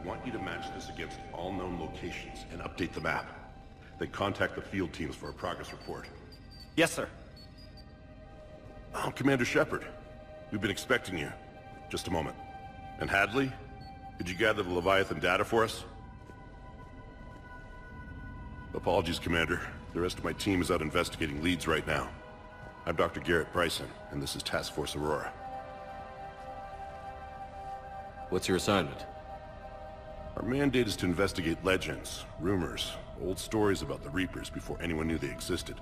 want you to match this against all known locations and update the map. Then contact the field teams for a progress report. Yes, sir. Oh, Commander Shepard. We've been expecting you. Just a moment. And Hadley? Did you gather the Leviathan data for us? Apologies, Commander. The rest of my team is out investigating leads right now. I'm Dr. Garrett Bryson, and this is Task Force Aurora. What's your assignment? Our mandate is to investigate legends, rumors, old stories about the Reapers before anyone knew they existed.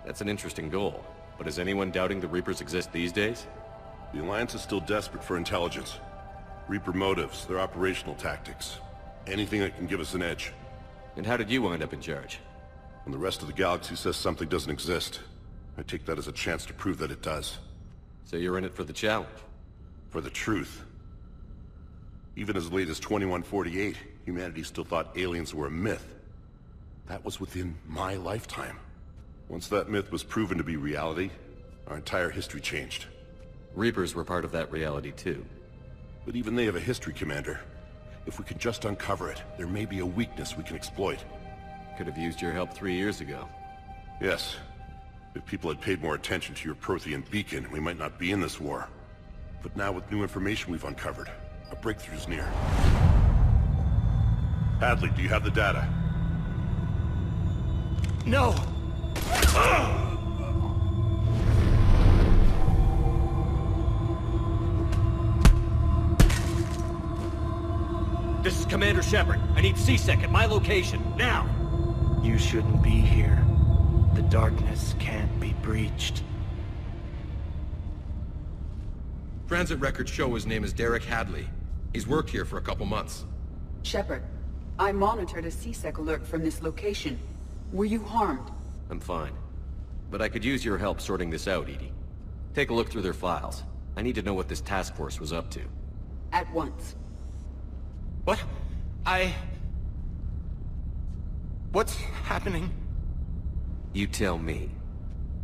That's an interesting goal, but is anyone doubting the Reapers exist these days? The Alliance is still desperate for intelligence. Reaper motives, their operational tactics. Anything that can give us an edge. And how did you wind up in charge? When the rest of the galaxy says something doesn't exist, I take that as a chance to prove that it does. So you're in it for the challenge? For the truth. Even as late as 2148, humanity still thought aliens were a myth. That was within my lifetime. Once that myth was proven to be reality, our entire history changed. Reapers were part of that reality too. But even they have a history, Commander. If we can just uncover it, there may be a weakness we can exploit. Could have used your help 3 years ago. Yes. If people had paid more attention to your Prothean beacon, we might not be in this war. But now with new information we've uncovered, a breakthrough's near. Hadley, do you have the data? No! This is Commander Shepard. I need C-Sec at my location, now! You shouldn't be here. The darkness can't be breached. Transit records show his name is Derek Hadley. He's worked here for a couple months. Shepard, I monitored a C-Sec alert from this location. Were you harmed? I'm fine. But I could use your help sorting this out, EDI. Take a look through their files. I need to know what this task force was up to. At once. What? What's happening? You tell me.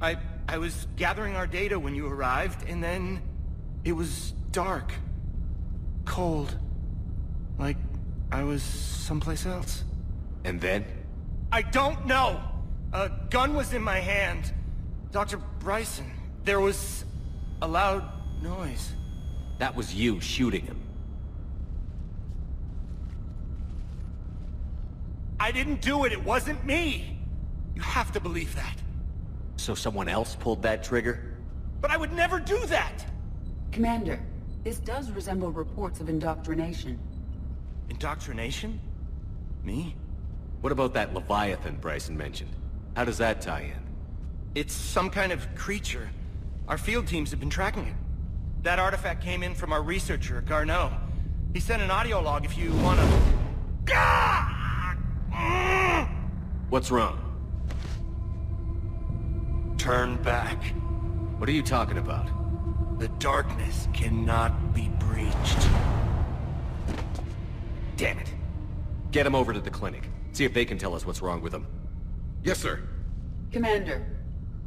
I was gathering our data when you arrived, and then... it was dark. Cold. Like I was someplace else. And then? I don't know! A gun was in my hand. Dr. Bryson. There was a loud noise. That was you shooting him. I didn't do it, it wasn't me! You have to believe that. So someone else pulled that trigger? But I would never do that! Commander, this does resemble reports of indoctrination. Indoctrination? Me? What about that Leviathan Bryson mentioned? How does that tie in? It's some kind of creature. Our field teams have been tracking it. That artifact came in from our researcher, Garneau. He sent an audio log if you wanna... What's wrong? Turn back. What are you talking about? The darkness cannot be breached. Damn it. Get him over to the clinic. See if they can tell us what's wrong with him. Yes, sir. Commander,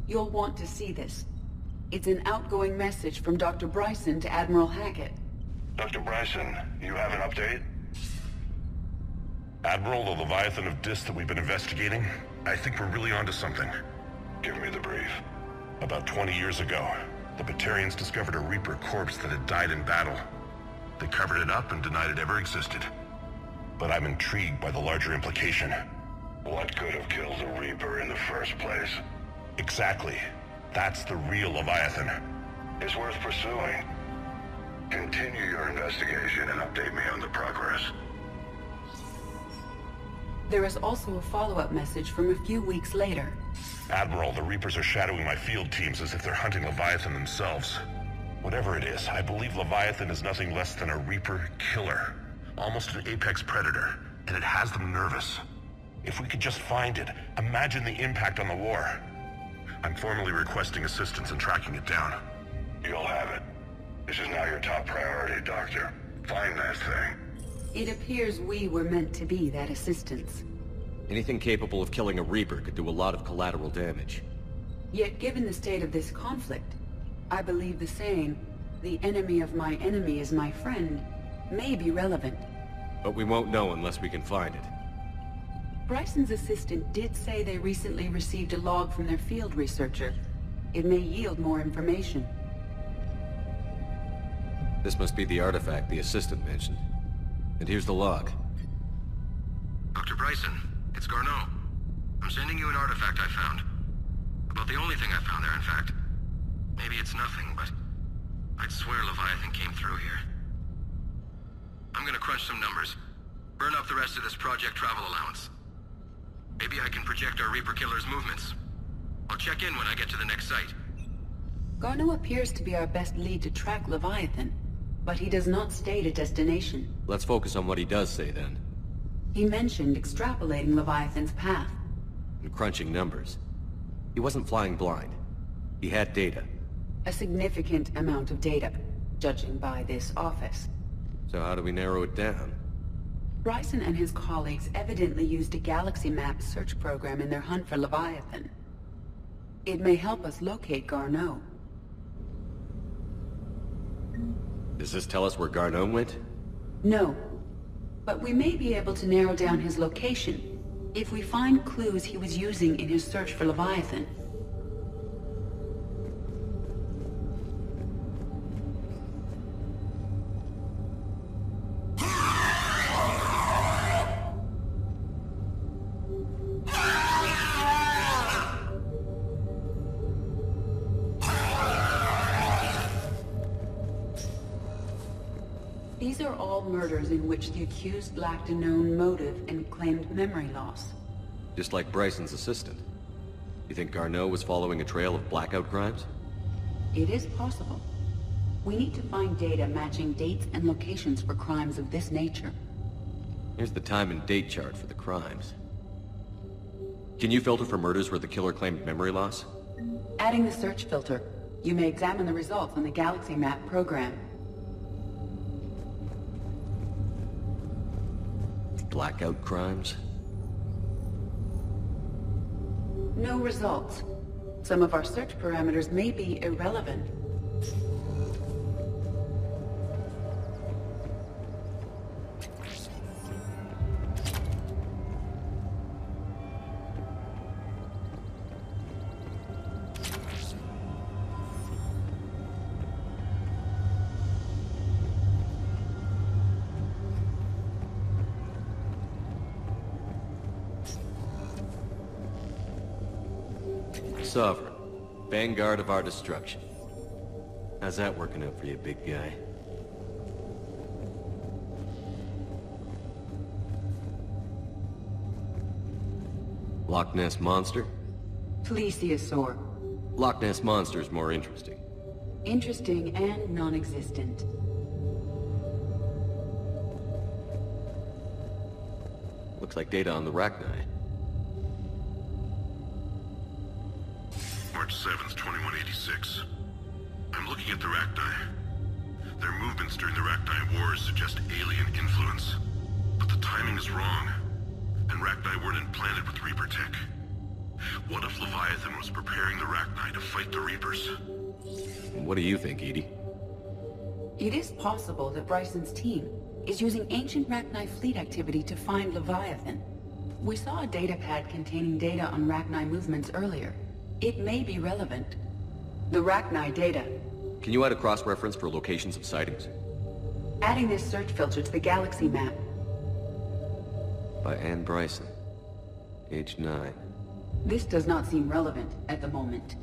you'll want to see this. It's an outgoing message from Dr. Bryson to Admiral Hackett. Dr. Bryson, you have an update? Admiral, the Leviathan of Dis that we've been investigating, I think we're really onto something. Give me the brief. About 20 years ago, the Batarians discovered a Reaper corpse that had died in battle. They covered it up and denied it ever existed. But I'm intrigued by the larger implication. What could have killed the Reaper in the first place? Exactly. That's the real Leviathan. It's worth pursuing. Continue your investigation and update me on the progress. There is also a follow-up message from a few weeks later. Admiral, the Reapers are shadowing my field teams as if they're hunting Leviathan themselves. Whatever it is, I believe Leviathan is nothing less than a Reaper killer. Almost an apex predator, and it has them nervous. If we could just find it, imagine the impact on the war. I'm formally requesting assistance in tracking it down. You'll have it. This is now your top priority, Doctor. Find that thing. It appears we were meant to be that assistance. Anything capable of killing a Reaper could do a lot of collateral damage. Yet given the state of this conflict, I believe the saying, "The enemy of my enemy is my friend," may be relevant. But we won't know unless we can find it. Bryson's assistant did say they recently received a log from their field researcher. It may yield more information. This must be the artifact the assistant mentioned. And here's the log. Dr. Bryson, it's Garneau. I'm sending you an artifact I found. About the only thing I found there, in fact. Maybe it's nothing, but I'd swear Leviathan came through here. I'm gonna crunch some numbers. Burn up the rest of this project travel allowance. Maybe I can project our Reaper Killer's movements. I'll check in when I get to the next site. Garneau appears to be our best lead to track Leviathan, but he does not state a destination. Let's focus on what he does say then. He mentioned extrapolating Leviathan's path. And crunching numbers. He wasn't flying blind. He had data. A significant amount of data, judging by this office. So how do we narrow it down? Bryson and his colleagues evidently used a galaxy map search program in their hunt for Leviathan. It may help us locate Garneau. Does this tell us where Garneau went? No, but we may be able to narrow down his location if we find clues he was using in his search for Leviathan. These are all murders in which the accused lacked a known motive and claimed memory loss. Just like Bryson's assistant. You think Garneau was following a trail of blackout crimes? It is possible. We need to find data matching dates and locations for crimes of this nature. Here's the time and date chart for the crimes. Can you filter for murders where the killer claimed memory loss? Adding the search filter, you may examine the results on the Galaxy Map program. Blackout crimes? No results. Some of our search parameters may be irrelevant. Sovereign. Vanguard of our destruction. How's that working out for you, big guy? Loch Ness Monster? Plesiosaur. Loch Ness Monster's more interesting. Interesting and non-existent. Looks like data on the Rachni. March 7th, 2186. I'm looking at the Rachni. Their movements during the Rachni Wars suggest alien influence. But the timing is wrong. And Rachni weren't implanted with Reaper tech. What if Leviathan was preparing the Rachni to fight the Reapers? What do you think, Edie? It is possible that Bryson's team is using ancient Rachni fleet activity to find Leviathan. We saw a datapad containing data on Rachni movements earlier. It may be relevant. The Rachni data. Can you add a cross-reference for locations of sightings? Adding this search filter to the Galaxy Map. By Anne Bryson. Age 9. This does not seem relevant at the moment.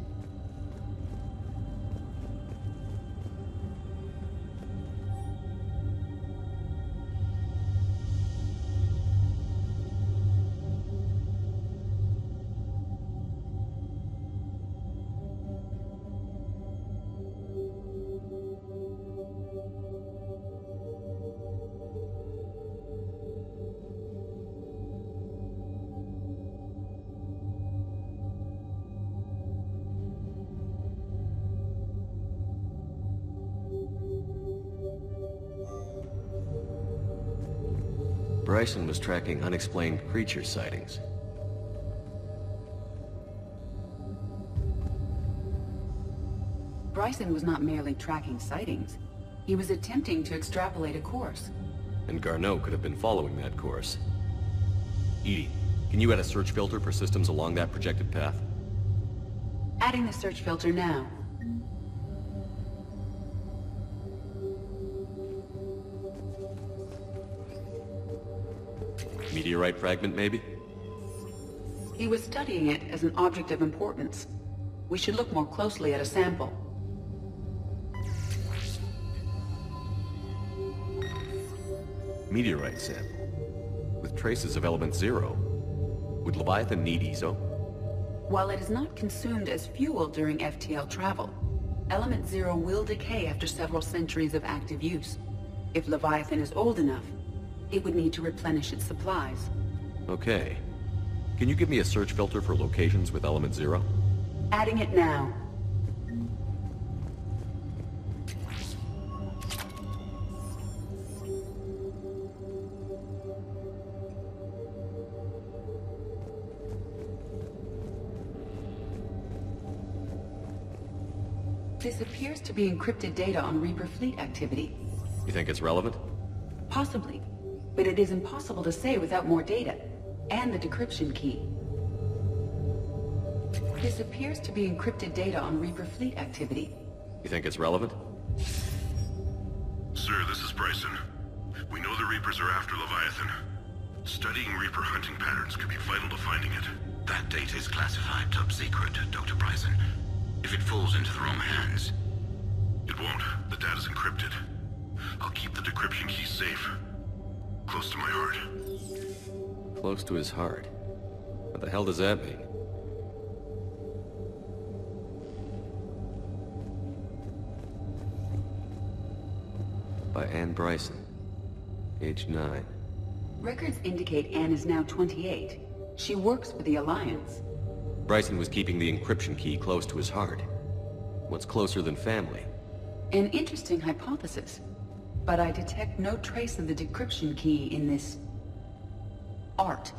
Bryson was tracking unexplained creature sightings. Bryson was not merely tracking sightings. He was attempting to extrapolate a course. And Garneau could have been following that course. EDI, can you add a search filter for systems along that projected path? Adding the search filter now. Meteorite fragment, maybe? He was studying it as an object of importance. We should look more closely at a sample. Meteorite sample. With traces of element 0. Would Leviathan need ESO? While it is not consumed as fuel during FTL travel, element 0 will decay after several centuries of active use. If Leviathan is old enough, it would need to replenish its supplies. Okay. Can you give me a search filter for locations with element 0? Adding it now. This appears to be encrypted data on Reaper fleet activity. You think it's relevant? Possibly, but it is impossible to say without more data, and the decryption key. This appears to be encrypted data on Reaper fleet activity. You think it's relevant? Sir, this is Bryson. We know the Reapers are after Leviathan. Studying Reaper hunting patterns could be vital to finding it. That data is classified top secret, Dr. Bryson. If it falls into the wrong hands... It won't. The data's encrypted. I'll keep the decryption key safe. Close to my heart. Close to his heart. What the hell does that mean? By Anne Bryson. Age 9. Records indicate Anne is now 28. She works for the Alliance. Bryson was keeping the encryption key close to his heart. What's closer than family? An interesting hypothesis. But I detect no trace of the decryption key in this... art.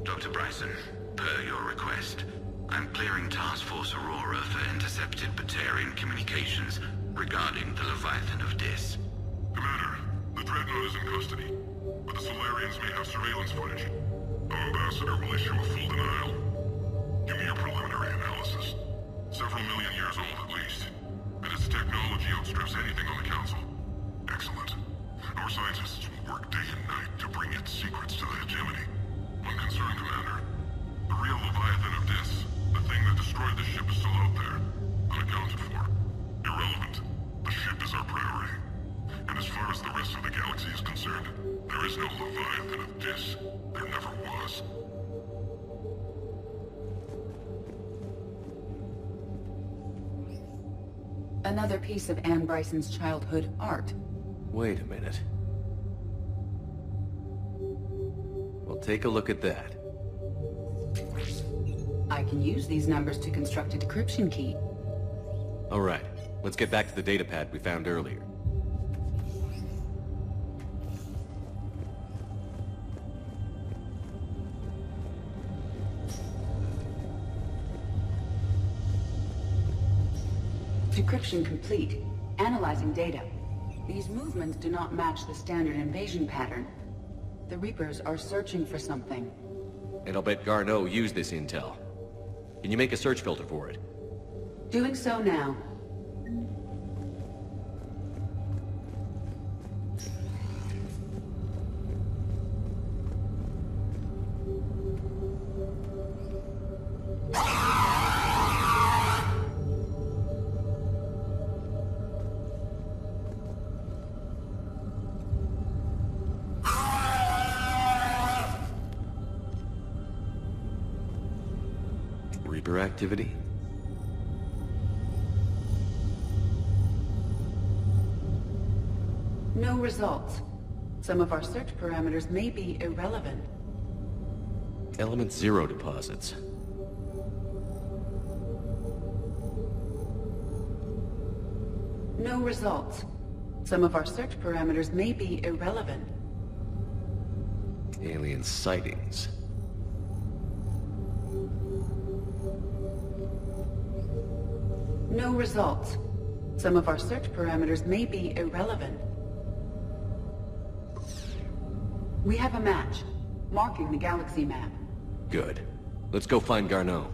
Dr. Bryson, per your request, I'm clearing Task Force Aurora for intercepted Batarian communications regarding the Leviathan of Dis. Commander, the Dreadnought is in custody, but the Solarians may have surveillance footage. Our ambassador will issue a full denial. Give me your preliminary analysis. Several million years old at least. And its technology outstrips anything on the Council. Excellent. Our scientists will work day and night to bring its secrets to the hegemony. One concern, Commander. The real Leviathan of Dis, the thing that destroyed the ship, is still out there. Unaccounted for. Irrelevant. The ship is our priority. And as far as the rest of the galaxy is concerned, there is no Leviathan of Dis. There never was. Another piece of Anne Bryson's childhood art. Wait a minute. Well, take a look at that. I can use these numbers to construct a decryption key. All right, let's get back to the data pad we found earlier. Decryption complete. Analyzing data. These movements do not match the standard invasion pattern. The Reapers are searching for something. And I'll bet Garneau used this intel. Can you make a search filter for it? Doing so now. Reaper activity? No results. Some of our search parameters may be irrelevant. Element 0 deposits. No results. Some of our search parameters may be irrelevant. Alien sightings. No results. Some of our search parameters may be irrelevant. We have a match, marking the galaxy map. Good. Let's go find Garneau.